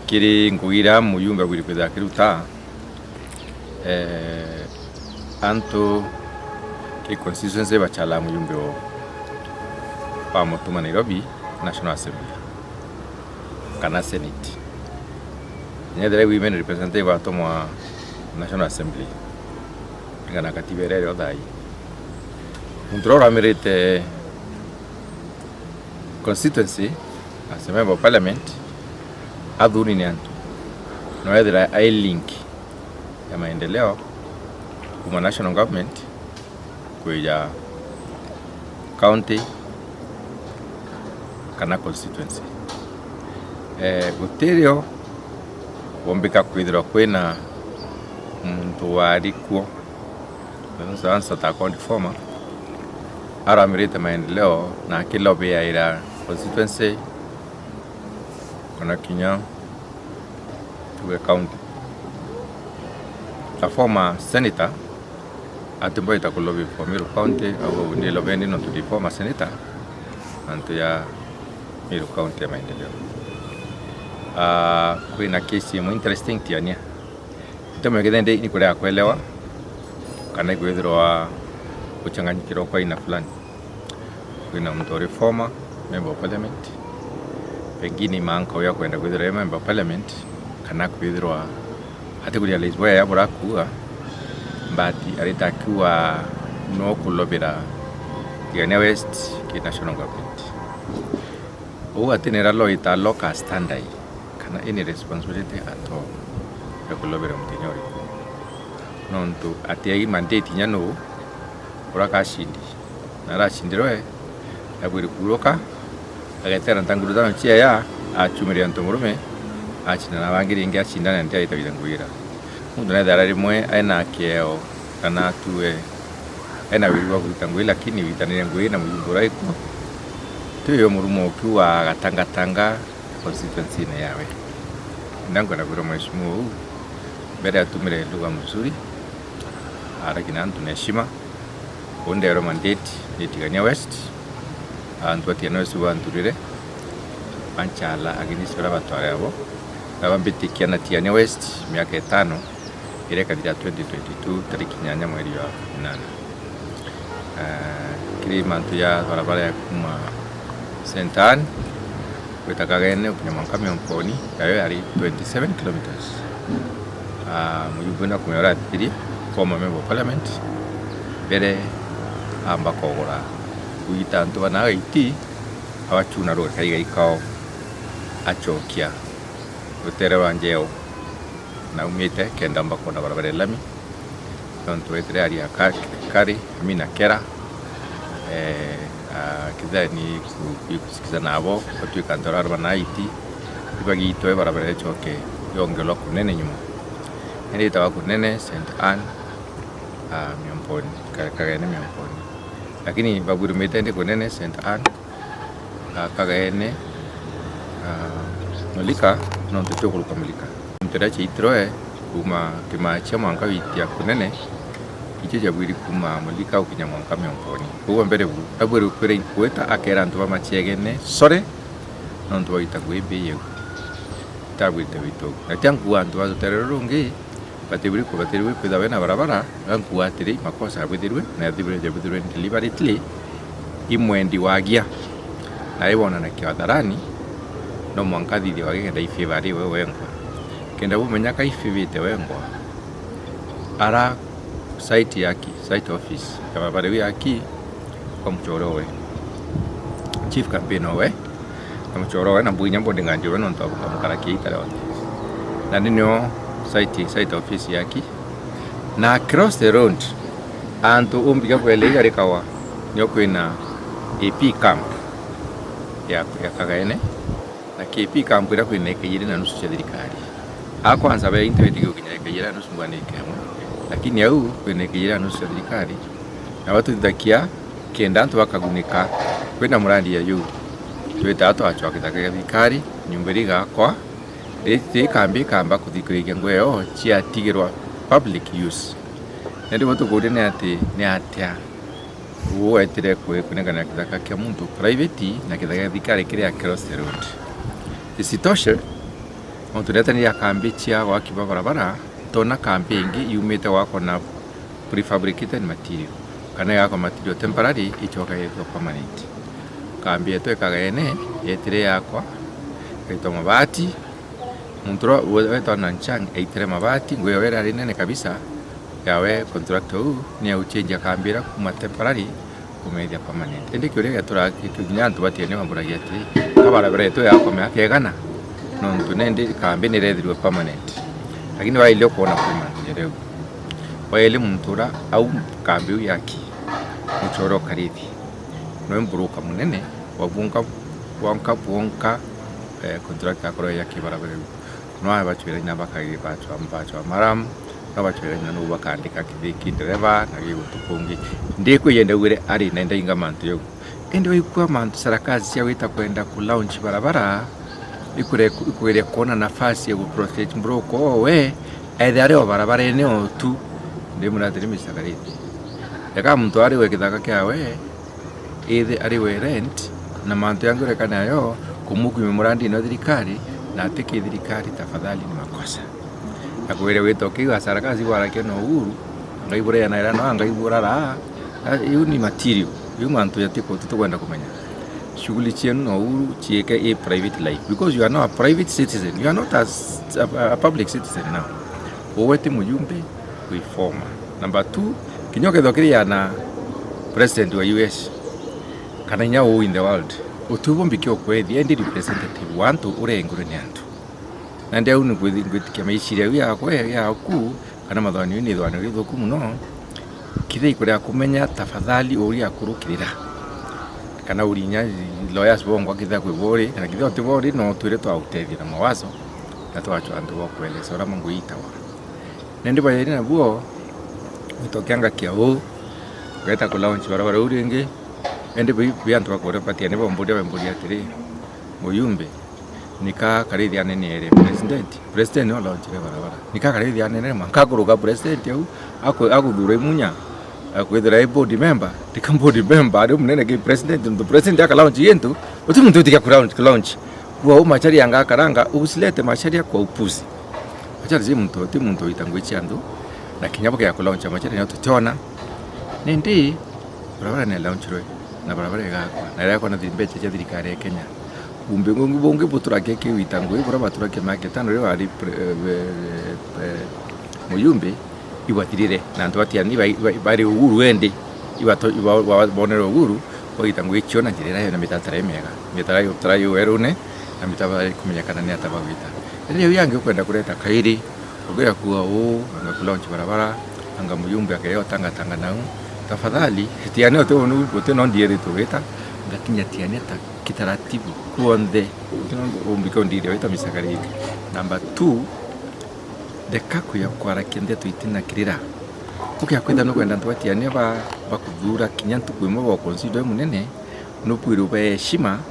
kiri ngugira muyumba gwiri kwitha kiruta antu ki constituency bachala muyumbe o pa mutuma Nairobi National Assembly kana Senate nyedere women representative atomwa National Assembly ngana katiberere odai Mundrora merite constituency as a member of parliament adhuni ni antu noedhira ai link ya maendeleo kuma national government kuja county kana constituency gutirio wombika kwithirwa kwina muntu warikuo nsa ta county former aramirite maendeleo na kilobe ya ira constituency kuna kinya tuwe county a former senator atimbo itakulobe for Meru County au ndi lobendi no to the former senator antu ya Meru County ya maendeleo kuna kesi mu interesting tiania itome kidende ni kule akuelewa kana igwithirwa kuchanganyikirwa kwa ina fulani kuna mtu reformer member of parliament pengine manko ya kwenda kwithirwa member of parliament kana kwithirwa ati kulia Lisboa ya burakuwa mbati alitakiwa no kulobera Tigania West ki national government o atenera lo ita local standard kana any responsibility ato ya kulobera mtinyori nonto ati ai mandate nyano uraka shindi nara shindiroe aburi kuroka agetera ntangurudano chia ya achumiri antomurume achina na bangiri ingia chindana ndia itabidangwira mundu na dharari mwe aina kieo kana tuwe aina wiruwa kutangwira lakini witanire ngwira na muyumbura iko tuyo murumo kiwa gatanga constituency na yawe ndango na biro mheshimiwa bere atumire lugha mzuri arakina tunaheshima ondero mandate ni Tigania West antu atiano suba anturire panchala against baba batware abo abambitikia na Tigania West miaka 5 ile kadira 2022 tariki 8 mwezi wa 8 kile mantu ya barabara ya kuma Sentan kutakagene ukinyamankame mponi yayo yari 27 kilometers muyubuna kumera tiri former member of parliament bere amba kogora kuita antu bana iti abachuna ro kaiga ikao achokia utere wanjeo na umite kenda amba kona barabara lami tonto etre aria kari mina kera kidani kusikiza nabo kwa kantora bana iti ibagi itoe barabara choke yongelo kunene nyuma ndi tawa kunene St Anne Miomponi kagene Miomponi lakini baburi metende kunene St Anne kagene Mulika no ntucho kuluka Mulika mtera chitroe kuma kimacha mwanka witia kunene iche jabwiri kuma Mulika ukinya mwanka Miomponi uwo mbere bu aburi kwere kweta akera ntu bamachegene sore no ntu itagwebe yewe tabwite bito natyangu antu azotererungi batiburi ko batiriwe pedawe na barabara gankuwa tiri makosa abwirwe na dibure jabwirwe deliberately imwendi wagia na ibona na kiwadarani no mwankathi di wage kenda ifevari wewe ngwa kenda bumenya ka ifevite wengwa ara site office kama bari yaki kwa mchorowe chief campaign we kwa mchorowe na buinya mbonde nganjiro no ntwa kamukara kiita lewa na ninyo site office yaki na across the road antu umbika kwele yari kawa nyokwina AP camp ya kagaene na KP camp ira kwina kayire na nusu cha thirikari akwanza ba interview kinya kayire nusu ngwane kemo lakini au kwina kayire nusu cha thirikari na watu ndakia kenda antu bakagunika kwina murandi ya yu tweta ato achwakita thirikari nyumberi gakwa ete kambi kamba kuthikurikia ngweo chia tigirwa public use ndi watu kudene ati ni atia uwo etire kunengana kithaka kia muntu private na kithaka thikari kiri across the road isitoshe Ontureta ni ya kambi chia waki barabara tona kambi ingi yumete wako na prefabricated material kana yako material temporary ichoka yetu permanent. Kambi yetu ekagene yetire yakwa kaito mabati muntro weto nanchang eitire mabati ngwe wera rinene kabisa yawe contractor ni auchenja kambira kuma temporary kumedia permanent. Ende kyo rega tura kinyantu batiene maburagia ati kabarabara yetu yakwa meakegana nontu nende kambi ni redhiwe permanent. Lakini wa ilio kuona permanent yereu wa ele muntura au kambi yaki mutoro karithi no mburuka munene wabunga bonka contractor akoro yaki barabara no abachwera nyabakaire bacho maram abachwera nyano bakandika kidiki driver na gigo tukungi ndiko yende wire ari nenda inga mantu yo ende wikwa mantu sarakazi ya wita kwenda ku launch barabara ikure kona nafasi ya kuprotect mbroko we aidare barabara eneo tu ndi muratiri misakariti yaka mtu ari we kithaka kyawe either ari we rent na mantu yangu rekana yo kumuku memorandi no thirikari na atike thirikari tafadhali ni makosa akwire witokiwa sarakazi warake no uhuru ngaibure yana era no ngaibura ra yu ni material yu mantu yatiko tutugwenda kumenya shughuli chenu no uhuru chieke a private life because you are not a private citizen, you are not a public citizen now. Owete mujumbe kuifoma. Number 2, kinyoke thokiri yana president wa US kana nyawo in the world utubo mbikyo kwethi endi representative wantu urengure ni antu na ndia unu gwitikia maishiria yakwe yaku kana mathani ni thwani rithuku muno kithei kuria kumenya tafadhali uri akurukirira kana urinya lawyers bongo kitha kwibori kana kitha tibori no twire twa utethia na mawazo na twacho antu bokweleza ora mungu itawa nende bayeri na buo mitokianga kiao kweta ku launch barabara uringi ende biantu bakore patia ne bombude atiri muyumbe nika karithi anene ere president no launch barabara nika karithi anene mankakuruga president au akudhure munya akwethera board member tika board member ari munene ki president the president aka launch yentu utumuntu tika ku launch kwa machari yanga karanga usilete machari kwa upuzi machari zi muntu itangwichi andu na kinyabo ya ku launch machari nyo tutona nindi barabara ne launch roi na barabara gakwa na yako na dhimbeche cha thirikari ya Kenya umbe bonge buturake ki witangwe bora baturake market ano ryo ari muyumbe iwatirire na ndu atiani bari uhuru ende iwato bonero uhuru oitangwe chiona njirira yo na mitatara emega mitara yo trayo erune na mitaba kumenyakana ni atabawita leo yange kwenda kuleta kairi ogera kuwa anga kulaunch barabara anga muyumbe akayo tanga nau tafadhali tiani ote no ndiere to weta ngakinya tiani ta kitaratibu kuonde umbiko ndiere weta misakari. Number 2, dekaku ya kwara kende to itina kirira ukia kwenda no kwenda ntwatiani bakudura kinyantu kwimo bo consider munene no pwiru be heshima